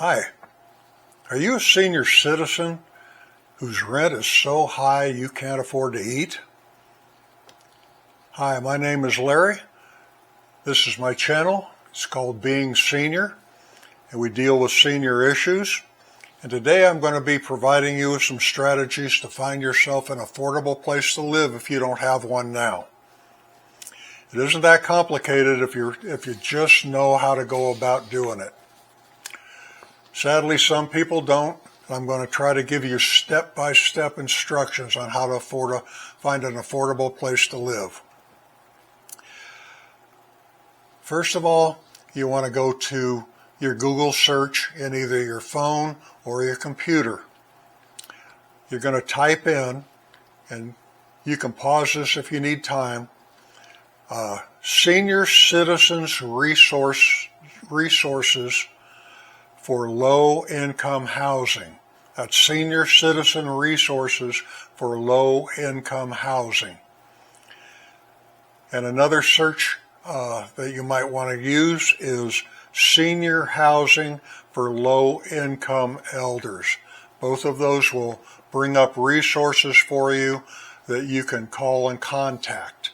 Hi, are you a senior citizen whose rent is so high you can't afford to eat? Hi, my name is Larry. This is my channel. It's called Being Senior, and we deal with senior issues. And today I'm going to be providing you with some strategies to find yourself an affordable place to live if you don't have one now. It isn't that complicated if you just know how to go about doing it. Sadly, some people don't. I'm going to try to give you step-by-step instructions on how to find an affordable place to live. First of all, you want to go to your Google search in either your phone or your computer. You're going to type in, and you can pause this if you need time, Senior Citizens Resources for Low-Income Housing. That's Senior Citizen Resources for Low-Income Housing. And another search that you might want to use is Senior Housing for Low-Income Elders. Both of those will bring up resources for you that you can call and contact.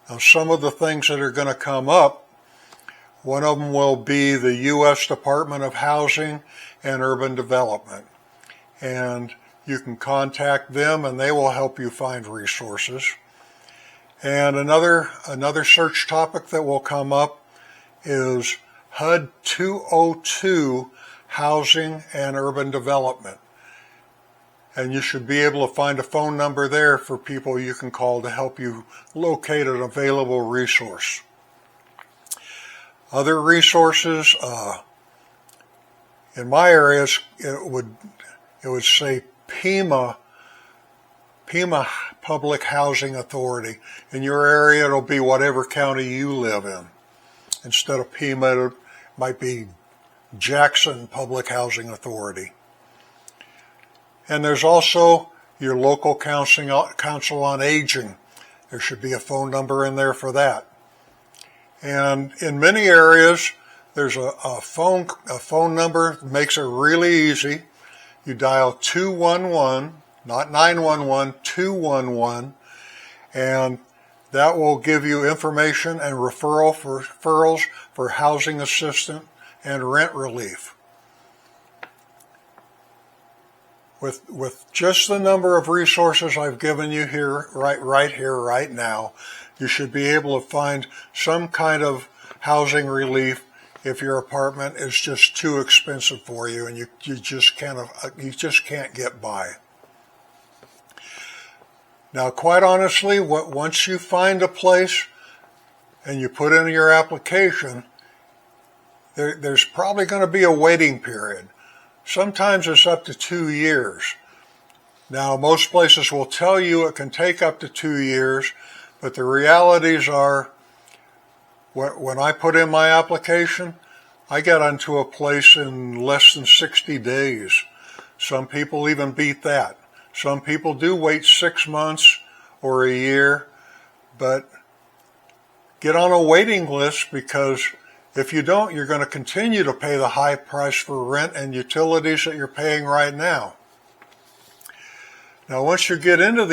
Now, some of the things that are going to come up, one of them will be the U.S. Department of Housing and Urban Development. And you can contact them and they will help you find resources. And another search topic that will come up is HUD 202 Housing and Urban Development. And you should be able to find a phone number there for people you can call to help you locate an available resource. Other resources, in my areas, it would say PEMA Public Housing Authority. In your area, it'll be whatever county you live in. Instead of PEMA, it might be Jackson Public Housing Authority. And there's also your local council on aging. There should be a phone number in there for that. And in many areas, there's a phone number that makes it really easy. You dial 211, not 911, 211, and that will give you information and referrals for housing assistance and rent relief. With just the number of resources I've given you here, right now, you should be able to find some kind of housing relief if your apartment is just too expensive for you and you just can't get by. Now, quite honestly, once you find a place and you put in your application, there's probably going to be a waiting period. Sometimes it's up to 2 years. Now, most places will tell you it can take up to 2 years, but the realities are, when I put in my application, I got onto a place in less than 60 days. Some people even beat that. Some people do wait 6 months or a year, but get on a waiting list, because if you don't, you're going to continue to pay the high price for rent and utilities that you're paying right now. Now, once you get into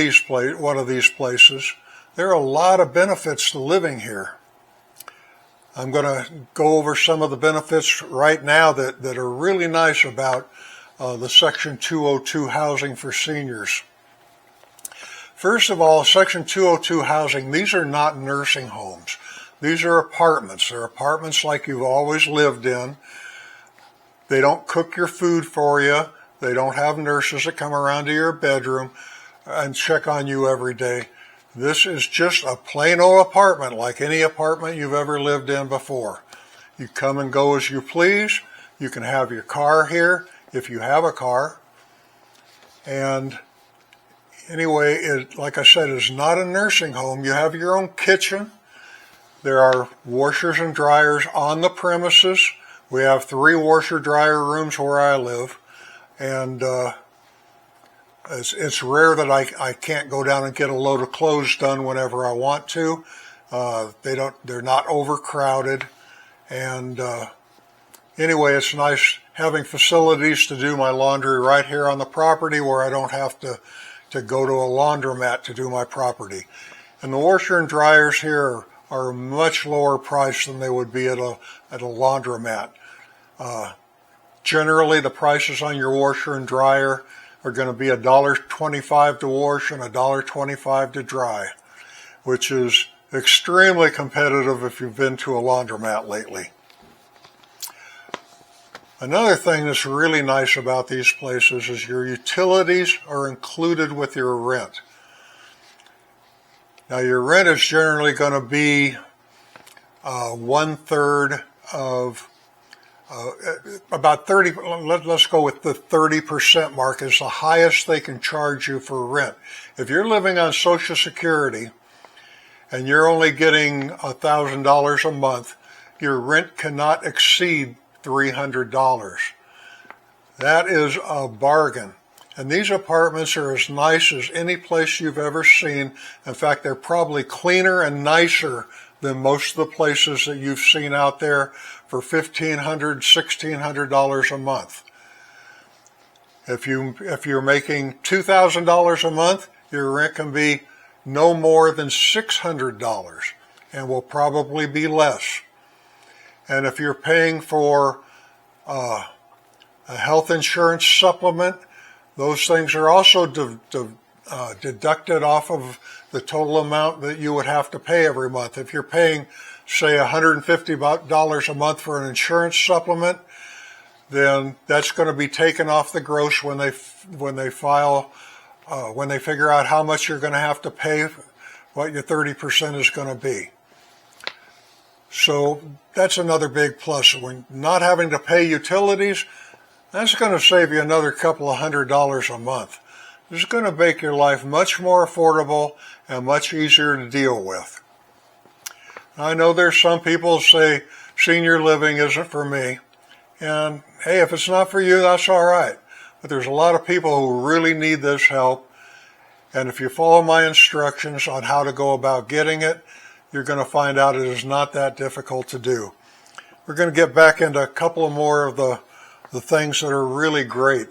one of these places, there are a lot of benefits to living here. I'm going to go over some of the benefits right now that are really nice about the Section 202 housing for seniors. First of all, Section 202 housing, these are not nursing homes. These are apartments. They're apartments like you've always lived in. They don't cook your food for you. They don't have nurses that come around to your bedroom and check on you every day. This is just a plain old apartment like any apartment you've ever lived in before. You come and go as you please. You can have your car here if you have a car. And anyway, like I said, it's not a nursing home. You have your own kitchen. There are washers and dryers on the premises. We have 3 washer-dryer rooms where I live, and it's rare that I can't go down and get a load of clothes done whenever I want to. They're not overcrowded, and anyway, it's nice having facilities to do my laundry right here on the property where I don't have to go to a laundromat to do my property. And the washer and dryers here are much lower price than they would be at a laundromat. Generally, the prices on your washer and dryer are going to be $1.25 to wash and $1.25 to dry, which is extremely competitive if you've been to a laundromat lately. Another thing that's really nice about these places is your utilities are included with your rent. Now, your rent is generally going to be 1/3 of about 30. Let's go with the 30% mark is the highest they can charge you for rent. If you're living on Social Security and you're only getting $1,000 a month, your rent cannot exceed $300. That is a bargain. And these apartments are as nice as any place you've ever seen. In fact, they're probably cleaner and nicer than most of the places that you've seen out there for $1,500, $1,600 a month. If you're making $2,000 a month, your rent can be no more than $600 and will probably be less. And if you're paying for a health insurance supplement, those things are also deducted off of the total amount that you would have to pay every month. If you're paying, say, $150 a month for an insurance supplement, then that's going to be taken off the gross when they figure out how much you're going to have to pay, what your 30% is going to be. So that's another big plus. When not having to pay utilities, that's going to save you another couple of $100 a month. This is going to make your life much more affordable and much easier to deal with. I know there's some people who say senior living isn't for me. And hey, if it's not for you, that's all right. But there's a lot of people who really need this help. And if you follow my instructions on how to go about getting it, you're going to find out it is not that difficult to do. We're going to get back into a couple of more of the things that are really great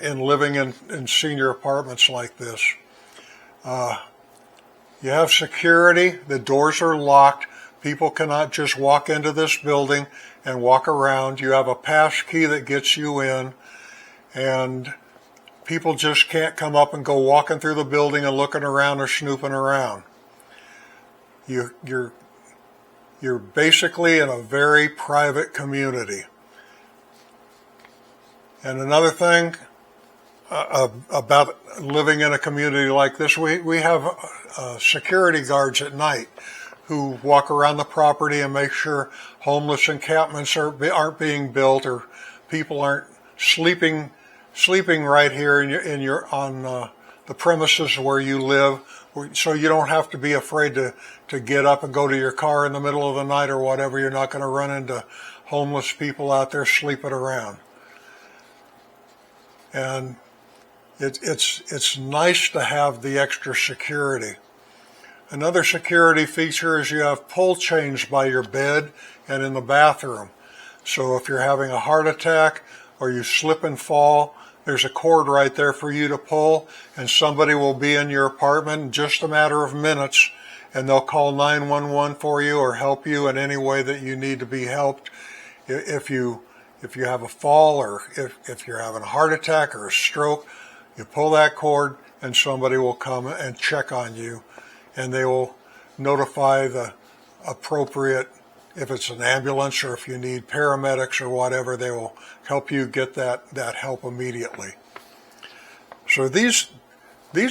in living in senior apartments like this. You have security. The doors are locked. People cannot just walk into this building and walk around. You have a pass key that gets you in, and people just can't come up and go walking through the building and looking around or snooping around. You're basically in a very private community. And another thing about living in a community like this, we have security guards at night who walk around the property and make sure homeless encampments aren't being built or people aren't sleeping right here on the premises where you live, so you don't have to be afraid to get up and go to your car in the middle of the night or whatever. You're not going to run into homeless people out there sleeping around. And it's nice to have the extra security. Another security feature is you have pull chains by your bed and in the bathroom. So if you're having a heart attack or you slip and fall, there's a cord right there for you to pull, and somebody will be in your apartment in just a matter of minutes, and they'll call 911 for you or help you in any way that you need to be helped. If you have a fall or if you're having a heart attack or a stroke, you pull that cord and somebody will come and check on you, and they will notify the appropriate, if it's an ambulance or if you need paramedics or whatever, they will help you get that help immediately. So these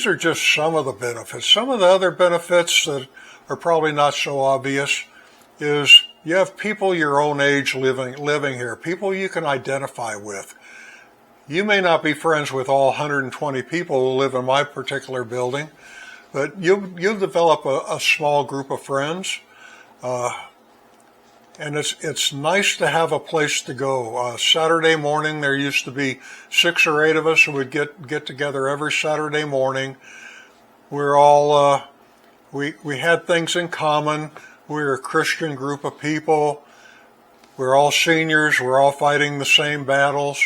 are just some of the benefits. Some of the other benefits that are probably not so obvious is you have people your own age living here, people you can identify with. You may not be friends with all 120 people who live in my particular building, but you'll develop a small group of friends. And it's nice to have a place to go. Saturday morning, there used to be 6 or 8 of us who would get together every Saturday morning. We're all we had things in common. We're a Christian group of people. We're all seniors. We're all fighting the same battles.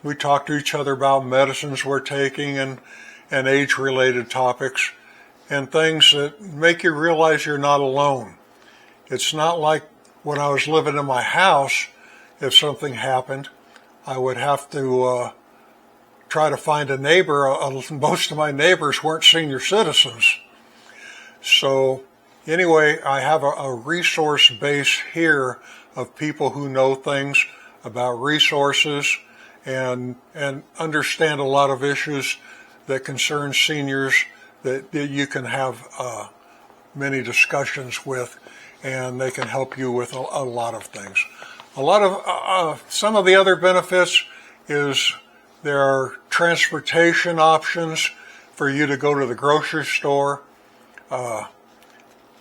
We talk to each other about medicines we're taking and age-related topics and things that make you realize you're not alone. It's not like when I was living in my house, if something happened, I would have to try to find a neighbor. Most of my neighbors weren't senior citizens. So anyway, I have a resource base here of people who know things about resources and understand a lot of issues that concern seniors that you can have many discussions with, and they can help you with a lot of things. Some of the other benefits is there are transportation options for you to go to the grocery store.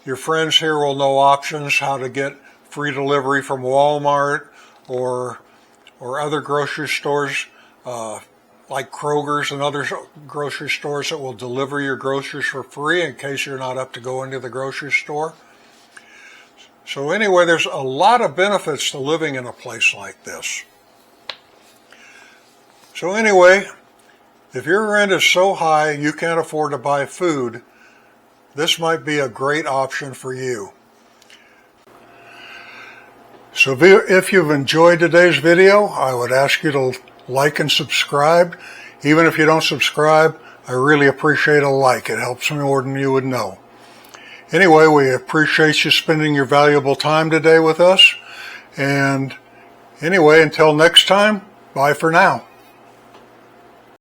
Your friends here will know options how to get free delivery from Walmart or other grocery stores like Kroger's and other grocery stores that will deliver your groceries for free in case you're not up to go into the grocery store. So anyway, there's a lot of benefits to living in a place like this. So anyway, if your rent is so high you can't afford to buy food, this might be a great option for you. So if you've enjoyed today's video, I would ask you to like and subscribe. Even if you don't subscribe, I really appreciate a like. It helps me more than you would know. Anyway, we appreciate you spending your valuable time today with us. And anyway, until next time, bye for now.